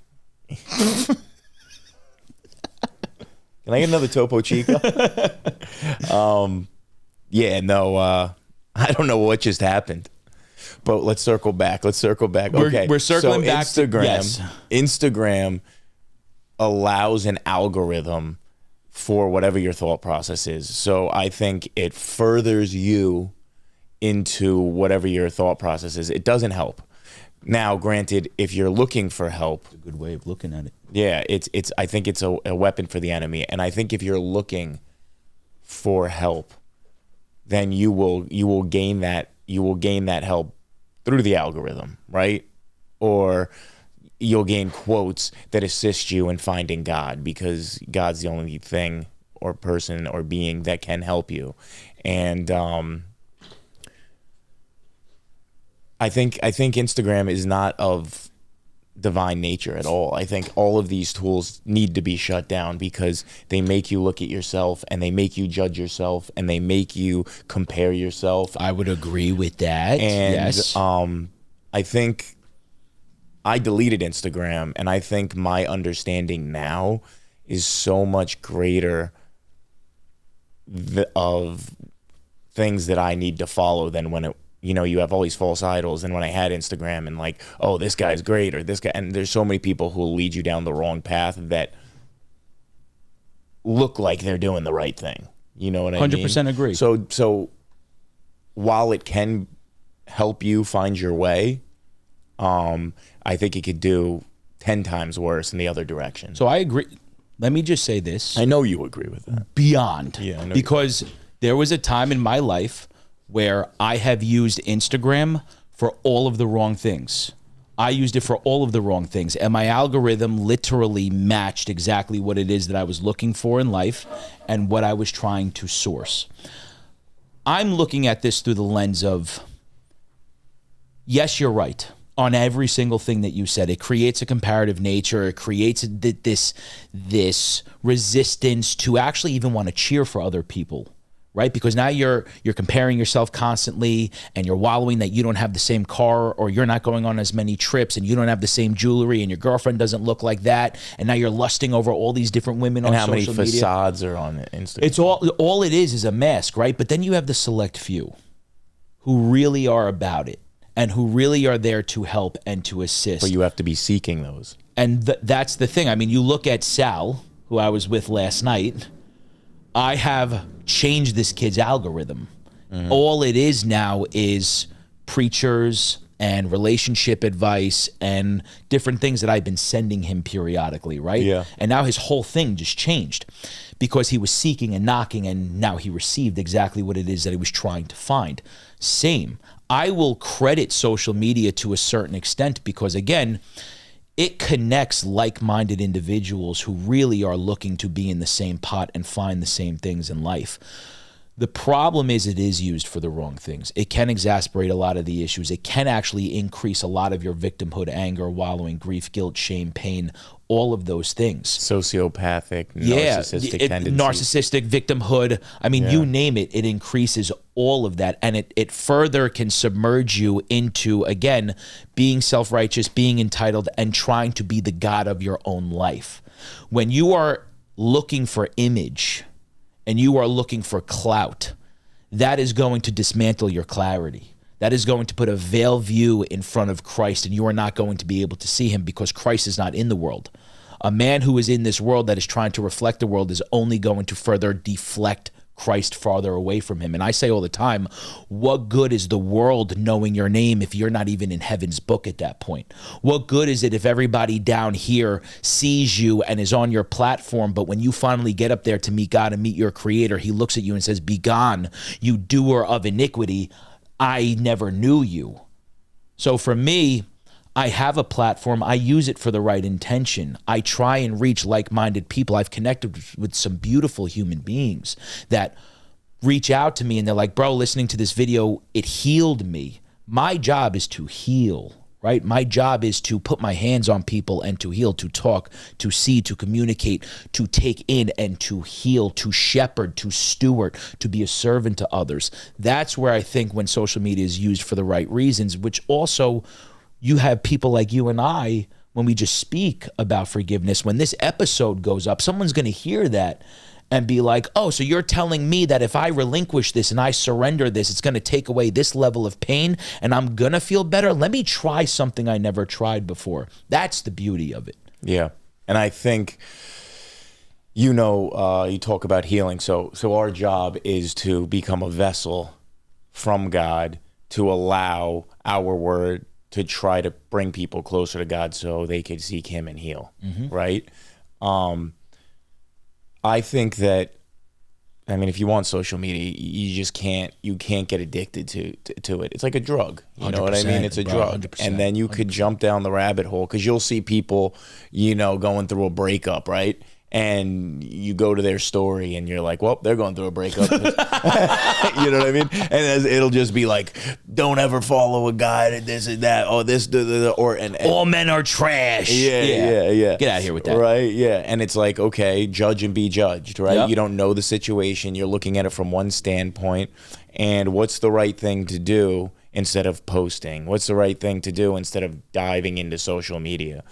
Can I get another Topo Chico? Yeah, no, I don't know what just happened. But let's circle back. Okay. We're circling back to- Instagram, yes. Instagram allows an algorithm for whatever your thought process is. So I think it furthers you into whatever your thought process is. It doesn't help. Now, granted, if you're looking for help, A good way of looking at it. yeah, it's. I think it's a weapon for the enemy, and I think if you're looking for help, then you will gain that help through the algorithm, right? Or you'll gain quotes that assist you in finding God because God's the only thing or person or being that can help you, and I think Instagram is not of divine nature at all. I think all of these tools need to be shut down because they make you look at yourself and they make you judge yourself and they make you compare yourself. I would agree with that. And yes. I think I deleted Instagram and I think my understanding now is so much greater of things that I need to follow than when it, you know, you have all these false idols. And when I had Instagram and like, oh, this guy's great or this guy, and there's so many people who will lead you down the wrong path that look like they're doing the right thing. You know what I mean? 100% agree. So while it can help you find your way, I think it could do 10 times worse in the other direction. So I agree. Let me just say this. I know you agree with that. Beyond. Yeah, I know because there was a time in my life where I have used Instagram for all of the wrong things. I used it for all of the wrong things. And my algorithm literally matched exactly what it is that I was looking for in life and what I was trying to source. I'm looking at this through the lens of, yes, you're right on every single thing that you said. It creates a comparative nature. It creates this resistance to actually even want to cheer for other people. Right? Because now you're comparing yourself constantly and you're wallowing that you don't have the same car or you're not going on as many trips and you don't have the same jewelry and your girlfriend doesn't look like that. And now you're lusting over all these different women on social media. And how many facades are on Instagram? It's all it is a mask, right? But then you have the select few who really are about it and who really are there to help and to assist. But you have to be seeking those. And that's the thing. I mean, you look at Sal, who I was with last night. I have changed this kid's algorithm. Mm-hmm. All it is now is preachers and relationship advice and different things that I've been sending him periodically, right? Yeah. And now his whole thing just changed because he was seeking and knocking and now he received exactly what it is that he was trying to find. Same. I will credit social media to a certain extent because, again, it connects like-minded individuals who really are looking to be in the same pot and find the same things in life. The problem is it is used for the wrong things. It can exasperate a lot of the issues. It can actually increase a lot of your victimhood, anger, wallowing, grief, guilt, shame, pain, all of those things. Sociopathic, narcissistic tendencies. Narcissistic, victimhood. I mean, you name it, it increases all of that. And it further can submerge you into, again, being self-righteous, being entitled, and trying to be the God of your own life. When you are looking for image and you are looking for clout, that is going to dismantle your clarity. That is going to put a veiled view in front of Christ, and you are not going to be able to see him because Christ is not in the world. A man who is in this world that is trying to reflect the world is only going to further deflect Christ farther away from him. And I say all the time, what good is the world knowing your name if you're not even in heaven's book at that point? What good is it if everybody down here sees you and is on your platform, but when you finally get up there to meet God and meet your creator, he looks at you and says, "Begone, you doer of iniquity, I never knew you." So for me, I have a platform. I use it for the right intention. I try and reach like-minded people. I've connected with some beautiful human beings that reach out to me and they're like, "Bro, listening to this video, it healed me." My job is to heal, right? My job is to put my hands on people and to heal, to talk, to see, to communicate, to take in and to heal, to shepherd, to steward, to be a servant to others. That's where I think when social media is used for the right reasons, which also you have people like you and I, when we just speak about forgiveness, when this episode goes up, someone's going to hear that and be like, oh, so you're telling me that if I relinquish this and I surrender this, it's going to take away this level of pain and I'm going to feel better? Let me try something I never tried before. That's the beauty of it. Yeah. And I think, you talk about healing. So our job is to become a vessel from God to allow our word to try to bring people closer to God so they could seek him and heal, right? I think that, if you want social media, you can't get addicted to it. It's like a drug. You know what I mean? It's a drug. 100%, and then you could jump down the rabbit hole because you'll see people, going through a breakup, right? And you go to their story and you're like, well, they're going through a breakup. You know what I mean? And it'll just be like, don't ever follow a guy that this and that. Oh, this, and all men are trash. Yeah. Get out of here with that. Right, yeah. And it's like, okay, judge and be judged, right? Yep. You don't know the situation. You're looking at it from one standpoint. And what's the right thing to do instead of posting? What's the right thing to do instead of diving into social media?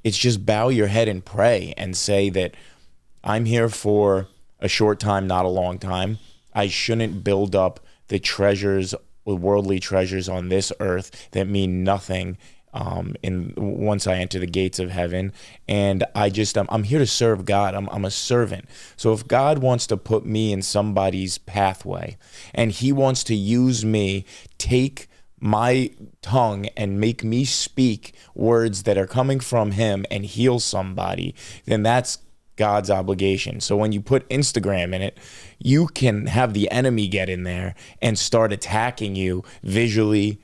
It's just bow your head and pray and say that I'm here for a short time, not a long time. I shouldn't build up the worldly treasures on this earth that mean nothing once I enter the gates of heaven. And I'm here to serve God. I'm a servant. So if God wants to put me in somebody's pathway and he wants to use me, take my tongue and make me speak words that are coming from him and heal somebody, then that's God's obligation. So when you put Instagram in it, you can have the enemy get in there and start attacking you visually,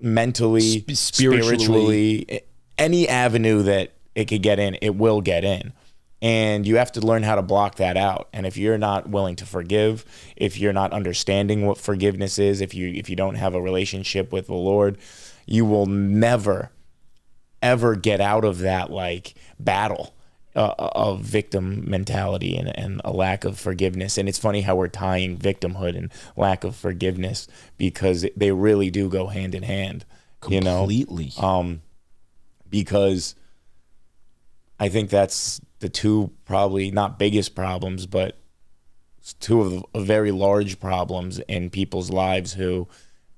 mentally, spiritually, any avenue that it could get in, it will get in. And you have to learn how to block that out. And if you're not willing to forgive, if you're not understanding what forgiveness is, if you don't have a relationship with the Lord, you will never, ever get out of that battle of victim mentality and a lack of forgiveness. And it's funny how we're tying victimhood and lack of forgiveness because they really do go hand in hand. Completely. Because I think that's the two probably not biggest problems, but two of the very large problems in people's lives who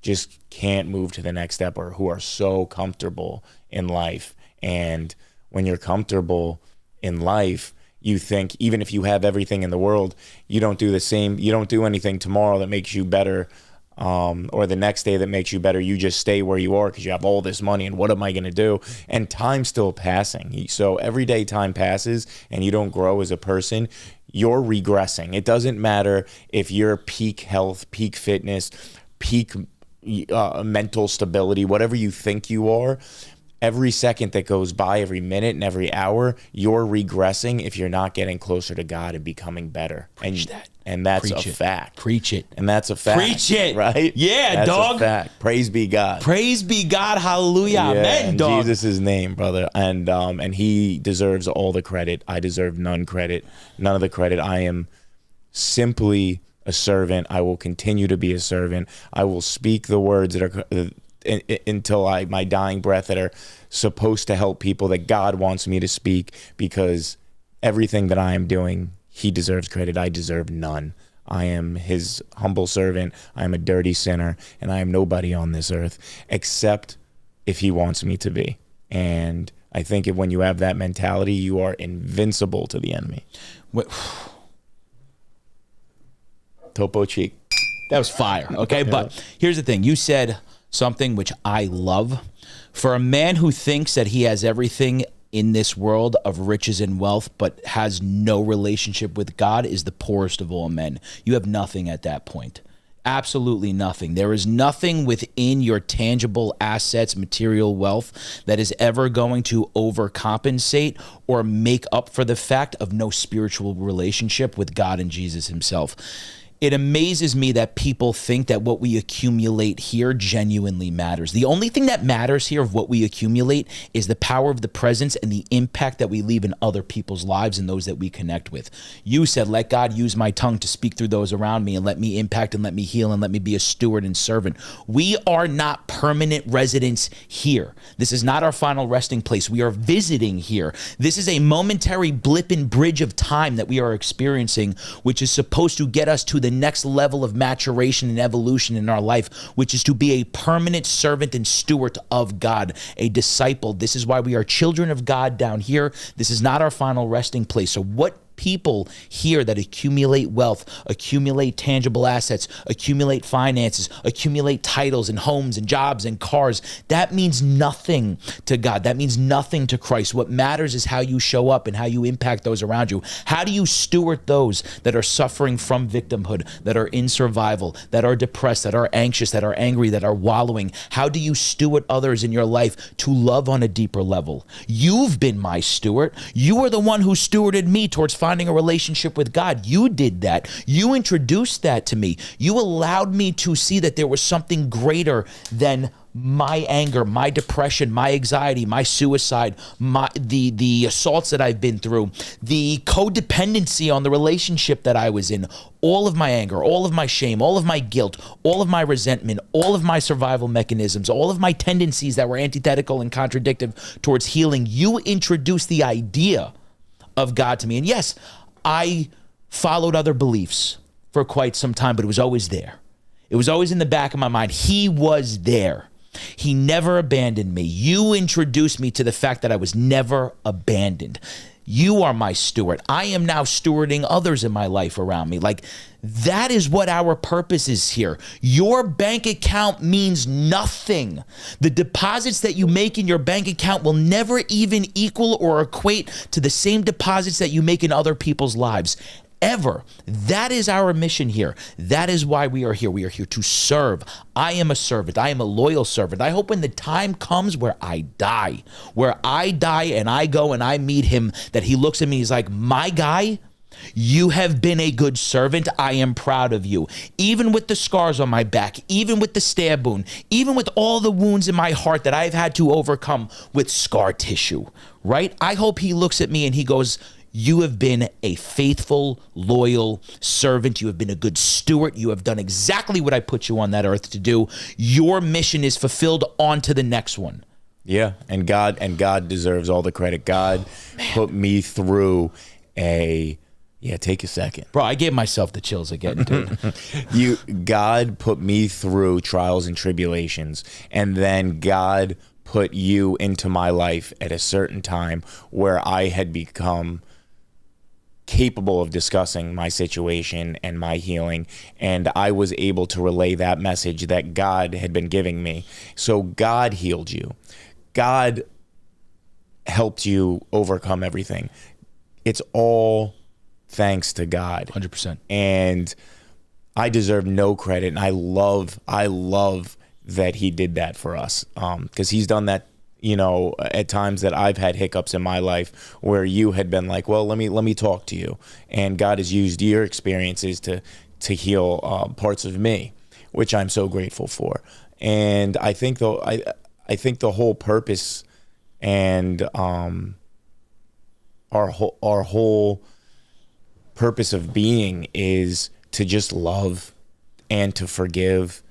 just can't move to the next step or who are so comfortable in life. And when you're comfortable in life, you think even if you have everything in the world, you don't do anything tomorrow that makes you better or the next day that makes you better. You just stay where you are because you have all this money and what am I going to do? And time's still passing. So every day time passes and you don't grow as a person, you're regressing. It doesn't matter if you're peak health, peak fitness, peak mental stability, whatever you think you are. Every second that goes by, every minute and every hour, you're regressing if you're not getting closer to God and becoming better. And that's a fact. Preach it. And that's a fact. Preach it. Right? Yeah, that's dog. A fact. Praise be God. Praise be God. Hallelujah. Yeah, Amen, in dog. Jesus' name, brother. And he deserves all the credit. I deserve none of the credit. I am simply a servant. I will continue to be a servant. I will speak the words that are until my dying breath that are supposed to help people that God wants me to speak, because everything that I am doing, he deserves credit. I deserve none. I am his humble servant. I am a dirty sinner, and I am nobody on this earth except if he wants me to be. And I think when you have that mentality, you are invincible to the enemy. Topo cheek. That was fire. Okay. But here's the thing. You said something which I love. For a man who thinks that he has everything in this world of riches and wealth, but has no relationship with God, is the poorest of all men. You have nothing at that point. Absolutely nothing. There is nothing within your tangible assets, material wealth, that is ever going to overcompensate or make up for the fact of no spiritual relationship with God and Jesus himself. It amazes me that people think that what we accumulate here genuinely matters. The only thing that matters here of what we accumulate is the power of the presence and the impact that we leave in other people's lives and those that we connect with. You said, let God use my tongue to speak through those around me and let me impact and let me heal and let me be a steward and servant. We are not permanent residents here. This is not our final resting place. We are visiting here. This is a momentary blip and bridge of time that we are experiencing, which is supposed to get us to the next level of maturation and evolution in our life, which is to be a permanent servant and steward of God, a disciple. This is why we are children of God down here. This is not our final resting place. So what people here that accumulate wealth, accumulate tangible assets, accumulate finances, accumulate titles and homes and jobs and cars, that means nothing to God. That means nothing to Christ. What matters is how you show up and how you impact those around you. How do you steward those that are suffering from victimhood, that are in survival, that are depressed, that are anxious, that are angry, that are wallowing? How do you steward others in your life to love on a deeper level? You've been my steward. You are the one who stewarded me towards finding a relationship with God. You did that. You introduced that to me. You allowed me to see that there was something greater than my anger, my depression, my anxiety, my suicide, the assaults that I've been through, the codependency on the relationship that I was in, all of my anger, all of my shame, all of my guilt, all of my resentment, all of my survival mechanisms, all of my tendencies that were antithetical and contradictory towards healing. You introduced the idea of God to me. And yes, I followed other beliefs for quite some time, but it was always there. It was always in the back of my mind. He was there. He never abandoned me. You introduced me to the fact that I was never abandoned. You are my steward. I am now stewarding others in my life around me. Like, that is what our purpose is here. Your bank account means nothing. The deposits that you make in your bank account will never even equal or equate to the same deposits that you make in other people's lives. Ever. That is our mission here. That is why we are here. We are here to serve. I am a servant. I am a loyal servant. I hope when the time comes where I die and I go and I meet him, that he looks at me, he's like, my guy, you have been a good servant. I am proud of you. Even with the scars on my back, even with the stab wound, even with all the wounds in my heart that I've had to overcome with scar tissue, right? I hope he looks at me and he goes, you have been a faithful, loyal servant. You have been a good steward. You have done exactly what I put you on that earth to do. Your mission is fulfilled. On to the next one. Yeah, and God deserves all the credit. God put me through take a second. Bro, I gave myself the chills again, dude. God put me through trials and tribulations, and then God put you into my life at a certain time where I had become capable of discussing my situation and my healing, and I was able to relay that message that God had been giving me. So God healed you. God helped you overcome everything. It's all thanks to God. 100%. And I deserve no credit, and I love that he did that for us, because he's done that, at times that I've had hiccups in my life where you had been like, well, let me talk to you, and God has used your experiences to heal parts of me, which I'm so grateful for. And I think the whole purpose and our whole purpose of being is to just love and to forgive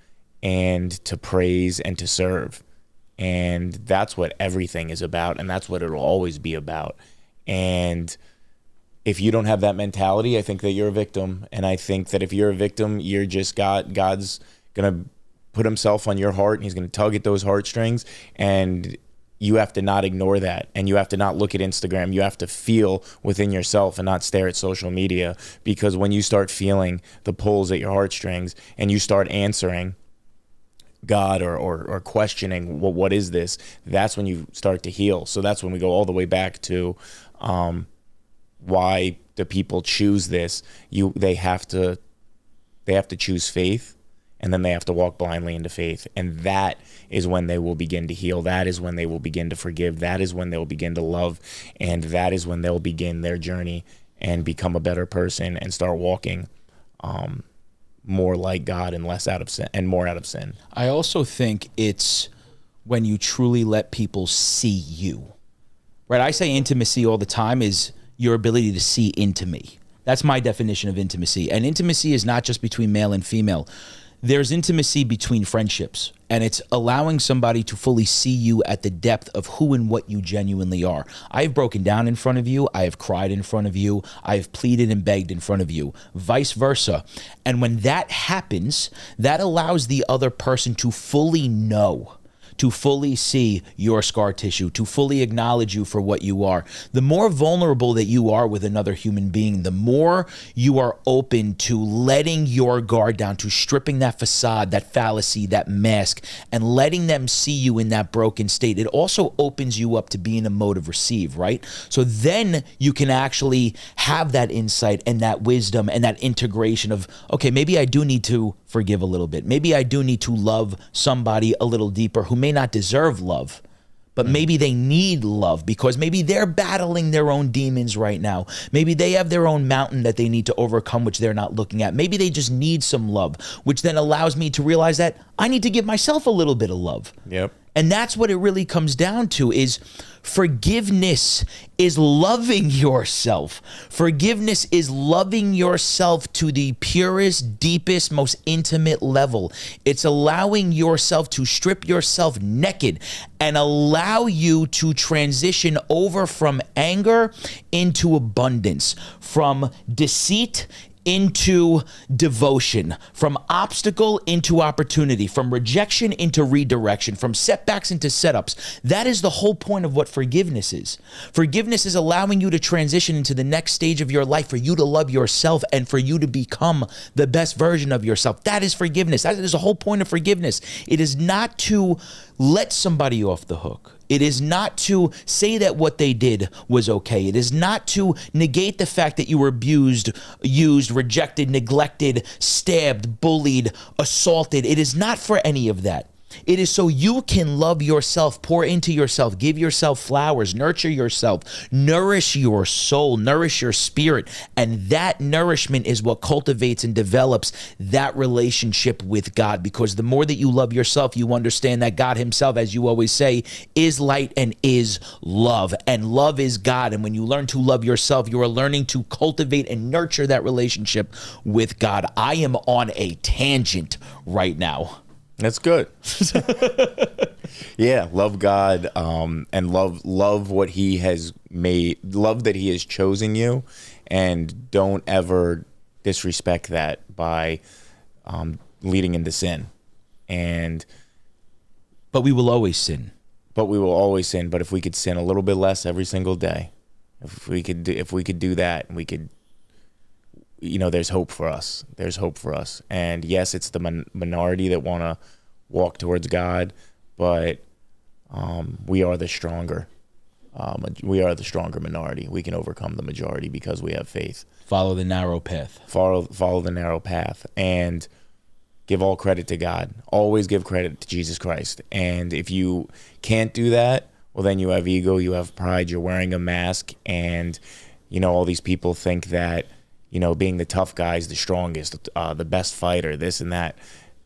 and to praise and to serve. And that's what everything is about, and that's what it'll always be about. And if you don't have that mentality, I think that you're a victim. And I think that if you're a victim, you're just God's going to put himself on your heart, and he's going to tug at those heartstrings, and you have to not ignore that, and you have to not look at Instagram. You have to feel within yourself and not stare at social media, because when you start feeling the pulls at your heartstrings and you start answering God or questioning what is this, that's when you start to heal. So that's when we go all the way back to why do people choose this. They have to choose faith, and then they have to walk blindly into faith. And that is when they will begin to heal. That is when they will begin to forgive. That is when they'll begin to love. And that is when they'll begin their journey and become a better person and start walking more like God and less out of sin and more out of sin. I also think it's when you truly let people see you, right? I say intimacy all the time is your ability to see into me. That's my definition of intimacy. And intimacy is not just between male and female. There's intimacy between friendships, and it's allowing somebody to fully see you at the depth of who and what you genuinely are. I have broken down in front of you. I have cried in front of you. I have pleaded and begged in front of you, vice versa. And when that happens, that allows the other person to fully know, to fully see your scar tissue, to fully acknowledge you for what you are. The more vulnerable that you are with another human being, the more you are open to letting your guard down, to stripping that facade, that fallacy, that mask, and letting them see you in that broken state. It also opens you up to be in a mode of receive, right? So then you can actually have that insight and that wisdom and that integration of, okay, maybe I do need to forgive a little bit. Maybe I do need to love somebody a little deeper who may not deserve love, but maybe they need love because maybe they're battling their own demons right now. Maybe they have their own mountain that they need to overcome, which they're not looking at. Maybe they just need some love, which then allows me to realize that I need to give myself a little bit of love. Yep. And that's what it really comes down to is forgiveness is loving yourself. Forgiveness is loving yourself to the purest, deepest, most intimate level. It's allowing yourself to strip yourself naked and allow you to transition over from anger into abundance, from deceit into devotion, from obstacle into opportunity, from rejection into redirection, from setbacks into setups. That is the whole point of what forgiveness is. Forgiveness is allowing you to transition into the next stage of your life, for you to love yourself and for you to become the best version of yourself. That is forgiveness. That is the whole point of forgiveness. It is not to let somebody off the hook. It is not to say that what they did was okay. It is not to negate the fact that you were abused, used, rejected, neglected, stabbed, bullied, assaulted. It is not for any of that. It is so you can love yourself, pour into yourself, give yourself flowers, nurture yourself, nourish your soul, nourish your spirit. And that nourishment is what cultivates and develops that relationship with God. Because the more that you love yourself, you understand that God himself, as you always say, is light and is love. And love is God. And when you learn to love yourself, you are learning to cultivate and nurture that relationship with God. I am on a tangent right now. That's good. Yeah, love God, and love what he has made, love that he has chosen you, and don't ever disrespect that by leading into sin. But we will always sin. But if we could sin a little bit less every single day, if we could do that, we could, there's hope for us. There's hope for us. And yes, it's the minority that want to walk towards God, but we are the stronger. We are the stronger minority. We can overcome the majority because we have faith. Follow the narrow path. Follow the narrow path, and give all credit to God. Always give credit to Jesus Christ. And if you can't do that, well, then you have ego, you have pride, you're wearing a mask, and all these people think that being the tough guy is the strongest, the best fighter, this and that.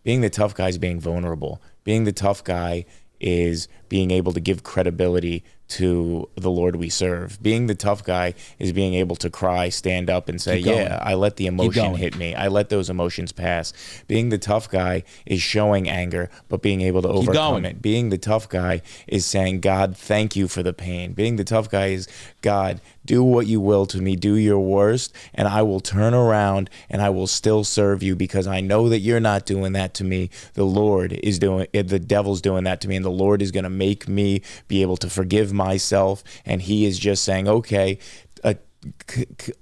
Being the tough guy is being vulnerable. Being the tough guy is being able to give credibility to the Lord we serve. Being the tough guy is being able to cry, stand up, and say, yeah, I let the emotion hit me. I let those emotions pass. Being the tough guy is showing anger, but being able to overcome it. Being the tough guy is saying, God, thank you for the pain. Being the tough guy is, God, do what you will to me. Do your worst, and I will turn around, and I will still serve you because I know that you're not doing that to me. The Lord is doing it. The devil's doing that to me, and the Lord is going to make me be able to forgive myself, and he is just saying, okay,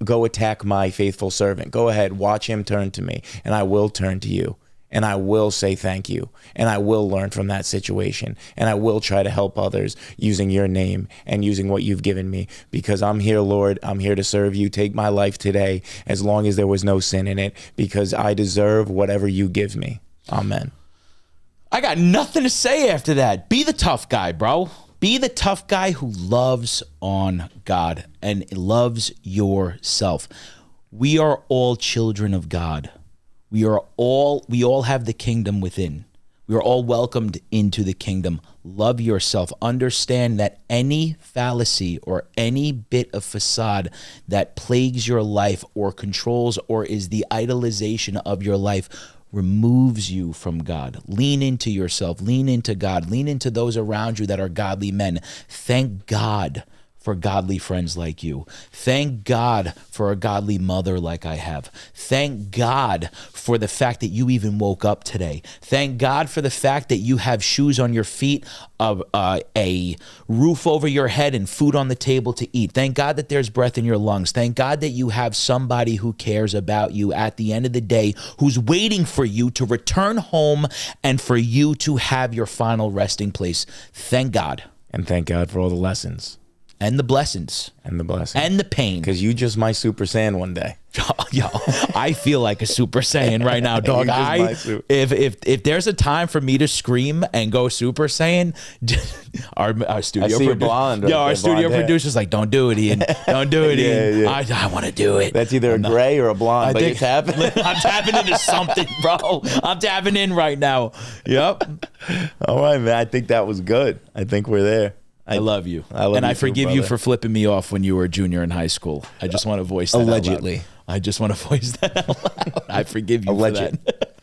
go attack my faithful servant. Go ahead, watch him turn to me, and I will turn to you, and I will say thank you, and I will learn from that situation, and I will try to help others using your name and using what you've given me, because I'm here, Lord. I'm here to serve you. Take my life today, as long as there was no sin in it, because I deserve whatever you give me. Amen. I got nothing to say after that. Be the tough guy, bro. Be the tough guy who loves on God and loves yourself. We are all children of God. We all have the kingdom within. We are all welcomed into the kingdom. Love yourself. Understand that any fallacy or any bit of facade that plagues your life or controls or is the idolization of your life removes you from God. Lean into yourself. Lean into God. Lean into those around you that are godly men. Thank God for godly friends like you. Thank God for a godly mother like I have. Thank God for the fact that you even woke up today. Thank God for the fact that you have shoes on your feet, a roof over your head, and food on the table to eat. Thank God that there's breath in your lungs. Thank God that you have somebody who cares about you at the end of the day, who's waiting for you to return home and for you to have your final resting place. Thank God. And thank God for all the lessons. And the blessings. And the blessings. And the pain. Because you just might Super Saiyan one day. Yo, I feel like a Super Saiyan right now, dog. If there's a time for me to scream and go Super Saiyan, our studio producer's like, don't do it, Ian. Don't do it, Ian. Yeah. I want to do it. That's either a gray or a blonde, but it's happening. I'm tapping into something, bro. I'm tapping in right now. Yep. All right, man. I think that was good. I think we're there. I love you. I forgive you for flipping me off when you were a junior in high school. I just want to voice that allegedly. Out loud. I just want to voice that out loud. I forgive you for that.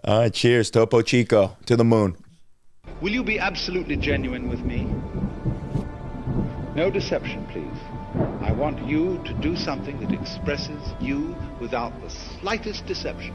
All right, cheers. Topo Chico. To the moon. Will you be absolutely genuine with me? No deception, please. I want you to do something that expresses you without the slightest deception.